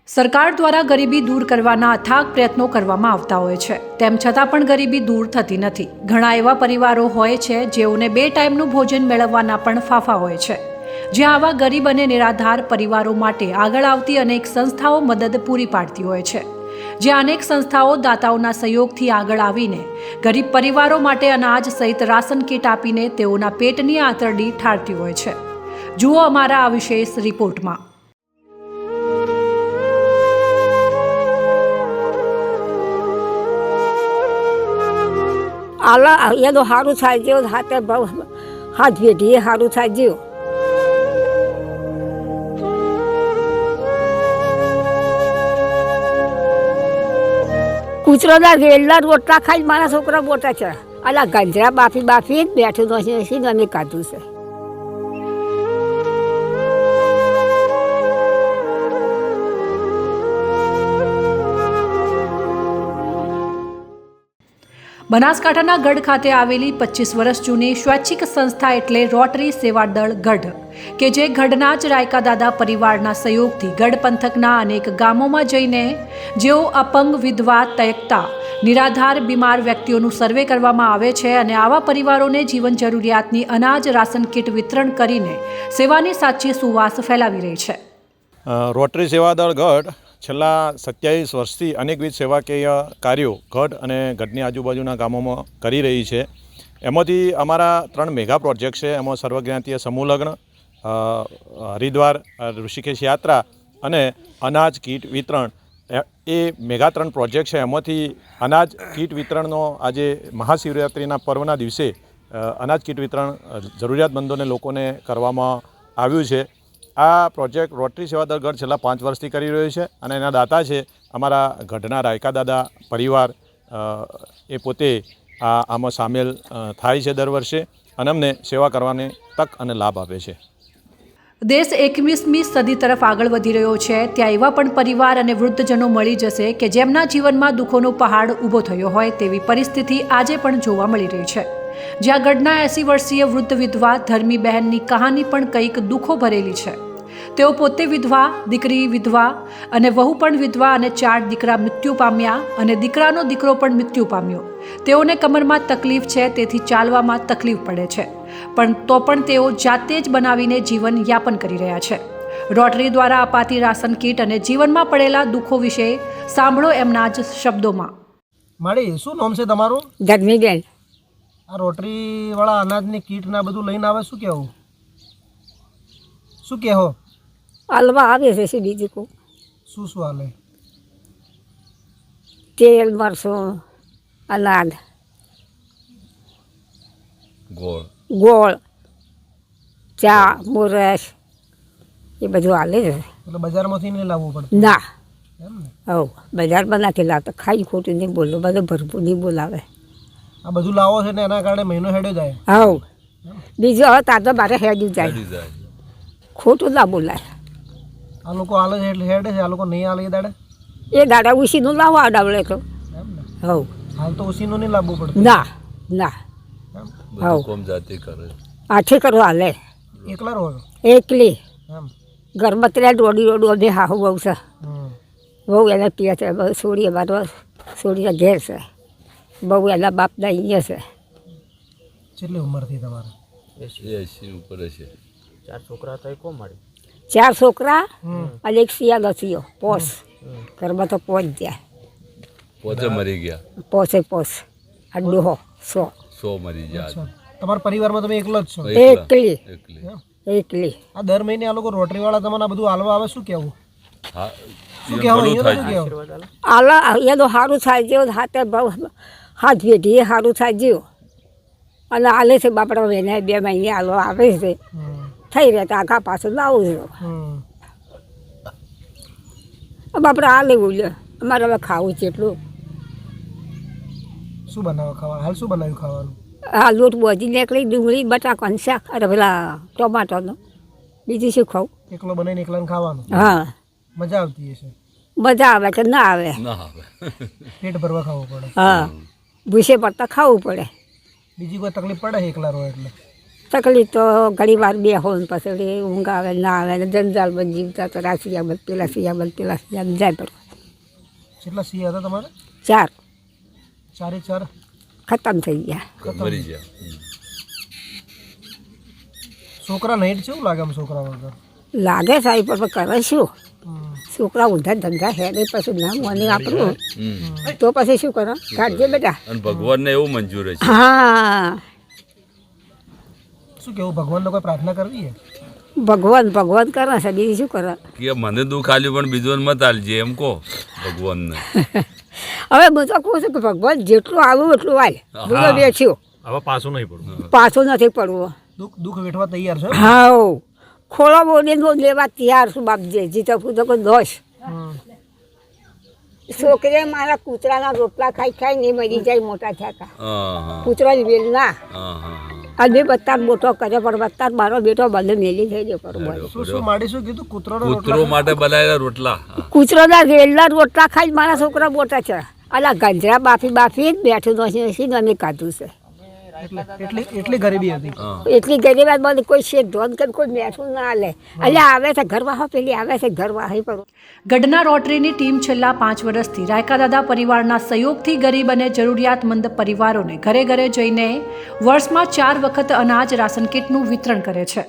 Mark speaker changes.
Speaker 1: સરકાર દ્વારા ગરીબી દૂર કરવાના અથાગ પ્રયત્નો કરવામાં આવતા હોય છે, તેમ છતાં પણ ગરીબી દૂર થતી નથી. ઘણા એવા પરિવારો હોય છે જેઓને 2 ટાઈમનું ભોજન મેળવવાના પણ ફાફા હોય છે. જ્યાં આવા ગરીબ અને નિરાધાર પરિવારો માટે આગળ આવતી અનેક સંસ્થાઓ મદદ પૂરી પાડતી હોય છે. જ્યાં અનેક સંસ્થાઓ દાતાઓના સહયોગથી આગળ આવીને ગરીબ પરિવારો માટે અનાજ સહિત રાશન કીટ આપીને તેઓના પેટની આંતરડી ઠારતી હોય છે. જુઓ અમારા આ વિશેષ રિપોર્ટમાં.
Speaker 2: આલા એ તો સારું થાય જેવું હાથે હાથ ભેટીએ સારું થાય જેવું. કૂતરોના વેલના રોટલા ખાઈ મારા છોકરા મોટા છે. આલા ગંજરા બાફી બેઠું નથી અમે કાઢું છે.
Speaker 1: બનાસકાંઠાના ગઢ ખાતે આવેલી 25 વર્ષ જૂની સ્વૈચ્છિક સંસ્થા એટલે રોટરી સેવાદળ ગઢ, કે જે ગઢના જ રાયકા દાદા પરિવારના સહયોગથી ગઢ પંથકના અનેક ગામોમાં જઈને જેઓ અપંગ, વિધવા, તયકતા, નિરાધાર, બીમાર વ્યક્તિઓનું સર્વે કરવામાં આવે છે અને આવા પરિવારોને જીવન જરૂરિયાતની અનાજ રાશન કીટ વિતરણ કરીને સેવાની સાચી સુવાસ ફેલાવી રહી છે.
Speaker 3: રોટરી સેવાદળ ગઢ છેલ્લા 27 વર્ષથી અનેકવિધ સેવાકીય કાર્યો ગઢ અને ગઢની આજુબાજુના ગામોમાં કરી રહી છે. એમાંથી અમારા 3 મેગા પ્રોજેક્ટ છે. એમાં સર્વજ્ઞાતીય સમૂહ લગ્ન, હરિદ્વાર ઋષિકેશ યાત્રા અને અનાજ કીટ વિતરણ, એ મેગા 3 પ્રોજેક્ટ છે. એમાંથી અનાજ કીટ વિતરણનો આજે મહાશિવરાત્રિના પર્વના દિવસે અનાજ કીટ વિતરણ જરૂરિયાતમંદોને લોકોને કરવામાં આવ્યું છે. આ પ્રોજેક્ટ રોટરી સેવાદળ ગઢ છેલ્લા 5 વર્ષથી કરી રહ્યો છે અને એના દાતા છે અમારા ગઢના રાયકા દાદા પરિવાર. એ પોતે આમાં સામેલ થાય છે દર વર્ષે અને અમને સેવા કરવાની તક અને લાભ આપે છે.
Speaker 1: દેશ 21મી સદી તરફ આગળ વધી રહ્યો છે, ત્યાં એવા પણ પરિવાર અને વૃદ્ધજનો મળી જશે કે જેમના જીવનમાં દુઃખોનો પહાડ ઊભો થયો હોય તેવી પરિસ્થિતિ આજે પણ જોવા મળી રહી છે. જ્યાં ગઢના 80 વર્ષીય વૃદ્ધ વિધવા ધર્મી બહેનની કહાની પણ કંઈક દુઃખો ભરેલી છે. તેઓ પોતે વિધવા, દીકરી વિધવા અને વહુ પણ વિધવા અને 4 દીકરા મૃત્યુ પામ્યા અને દીકરાનો દીકરો પણ મૃત્યુ પામ્યો. તેઓને કમરમાં તકલીફ છે, તેથી ચાલવામાં તકલીફ પડે છે, પણ તો પણ તેઓ જાતે જ બનાવીને જીવન યાપન કરી રહ્યા છે. રોટરી દ્વારા અપાતી રાશન કીટ અને જીવનમાં પડેલા દુઃખો વિશે સાંભળો એમના જ શબ્દોમાં.
Speaker 4: માડી, શું નામ છે તમારું?
Speaker 2: ધર્મીબેન.
Speaker 4: આ રોટરીવાળા અનાજની કીટ ના બધું લઈને આવે, શું કહેવું? શું કહેવો?
Speaker 2: હાલવા આવે છે બીજું કહું.
Speaker 4: શું હાલે?
Speaker 2: તેલ, મરચું, અનાજ, ગોળ, ચા, મોરસ એ બધું હાલે છે.
Speaker 4: એટલે બજારમાંથી નહીં લાવવું પડે?
Speaker 2: ના,
Speaker 4: એમ ને?
Speaker 2: બજારમાં નથી લાવતા. ખાઈ ખોટું નહીં બોલો, બધું ભરપૂર નહીં બોલાવે.
Speaker 4: આ બધું લાવો છે ને એના કારણે મહિનો હેડે જાય?
Speaker 2: બીજું હવે તાર તો મારે હેડ્યું જાય, ખોટું ના બોલાય.
Speaker 4: આ લોકો હાલે છે એટલે હેડે છે, આ લોકો નહીં હાલે એ દાડે?
Speaker 2: એ દાડા ઉસીનું લાવો આડાવડે તો.
Speaker 4: એમ ને?
Speaker 2: હાલ
Speaker 4: તો ઉસીનું નહીં લાવવું પડતું?
Speaker 2: ના. આઠે કરો હાલે.
Speaker 4: એકલા રહો છો?
Speaker 2: એકલી.
Speaker 4: એમ?
Speaker 2: ઘરમાં ત્યાં દોડી અમે હાહુ બહુ છે. બહુ એના પીએ છે, બહુ છોડી અમારો છોડીને ઘેર છે. બહુ એના બાપના અહીંયા છે.
Speaker 4: કેટલી ઉંમર થઈ તમારે?
Speaker 5: 80 ઉપર છે. 4 છોકરા હતા, કોણ મારી?
Speaker 2: 4 છોકરા અને એક સિયાનો થયો. પોસ ઘરમાં તો પોચ ગયા.
Speaker 5: પોતે મરી ગયા.
Speaker 2: પોસે આ ડોહો
Speaker 5: 100 મરી ગયા.
Speaker 4: તમારા પરિવારમાં તમે એકલો જ છો?
Speaker 2: એકલી.
Speaker 4: આ દર મહિને આ લોકો રોટરીવાળા તમને આ બધું હાલવા આવે, શું કહેવું? શું કહેવું?
Speaker 2: આલા એ તો સારું થાય જેવું હાથે હાથ ભેટીએ સારું થાય જેવું. અને હાલે છે બાપડા મહિને 2 મહિને હાલવા આવે છે. થઈ રહે તો આગા પાછું લાવું છું. બાપડા હાલે બોલ્યો અમારે હવે ખાવું છે એટલું.
Speaker 4: શું બનાવો ખાવા? હાલ શું બનાવ્યું ખાવાનું?
Speaker 2: હા, લોટ બોજી નીકળી, ડુંગળી, બટાકાનું શાક અને પેલા ટમાટરનો. બીજું શું ખાવું?
Speaker 4: એકલો બનાવીને એકલાને ખાવાનું?
Speaker 2: હા.
Speaker 4: મજા આવતી હશે?
Speaker 2: મજા આવે કે ના આવે?
Speaker 4: પેટ ભરવા ખાવું પડે?
Speaker 2: હા, ભૂસે પડતા ખાવું પડે.
Speaker 4: બીજી કોઈ તકલીફ પડે એકલા રહો એટલે?
Speaker 2: તકલીફ તો ઘણી વાર બે હોય ને પછી ઊંઘ આવે ના આવે ને જંજાલમાં જીવતા તો રાસિયાબંધ પેલા સિયાબંધ જાય પર
Speaker 4: કેટલા સિંહ હતા તમારે?
Speaker 2: 4
Speaker 4: ચારે ચાર
Speaker 2: ખતમ થઈ ગયા.
Speaker 5: મરી ગયા.
Speaker 4: છોકરા નહીં કેવું લાગે આમ છોકરા વગર?
Speaker 2: લાગે સાહેબ પણ કરે શું?
Speaker 4: હમ.
Speaker 2: છોકરા ઊંધા ધંધા હે નહીં પછી ના મને આપણું
Speaker 5: હમ.
Speaker 2: તો પછી શું કરો કાઢજે બેટા.
Speaker 5: અને ભગવાનને એવું મંજૂર છે.
Speaker 2: હા
Speaker 4: શું કેવું, ભગવાનને કોઈ પ્રાર્થના કરવી છે?
Speaker 2: ભગવાન કરે છે બીજું શું કરે.
Speaker 5: કે મને દુઃખ આલ્યું પણ બીજોને મત આલજે એમ કહો ભગવાનને.
Speaker 2: હવે હું તો કહું છું કે ભગવાન જેટલું આવું એટલું આય બીજો બેસ્યો
Speaker 3: હવે પાછું નહીં પડવું.
Speaker 2: પાછું નથી પડવું.
Speaker 4: દુઃખ વેઠવા તૈયાર છે?
Speaker 2: હા ખોળો બોલીને લેવા તૈયાર છું બાપજી જીતો પૂતો કોઈ દોષ.
Speaker 4: હમ.
Speaker 2: છોકરીએ મારા કૂતરાના રોટલા ખાઈ ને મરી જાય મોટા થયા
Speaker 5: હા હા
Speaker 2: કૂતરાની વેલ ના
Speaker 5: હા હા
Speaker 2: આ બે બત્તાર મોટો કર્યો પણ બત્તાર મારો બેટો બધે મેલી થઈ ગયો બરોબર.
Speaker 4: શું માડી શું કીધું? કૂતરાનો
Speaker 5: કૂતરો માટે બનાવેલા રોટલા.
Speaker 2: કૂતરોના વેલના રોટલા ખાઈ મારા છોકરા મોટા છે. અલા ગંજરા બાફી જ બેઠું નથી અમે કાઢું છે.
Speaker 4: એટલી ગરીબી હતી.
Speaker 5: હા
Speaker 2: એટલી ગરીબાત બધી કોઈ શેઠ ધોન કરી કોઈ બેઠું ના લે. એટલે આવે છે ઘરવાહો પેલી આવે છે ઘરવાહી પર.
Speaker 1: ગઢના રોટરીની ટીમ છેલ્લા 5 વર્ષથી રાયકાદાદા પરિવારના સહયોગથી ગરીબ અને જરૂરિયાતમંદ પરિવારોને ઘરે ઘરે જઈને વર્ષમાં 4 વખત અનાજ રાશન કીટનું વિતરણ કરે છે.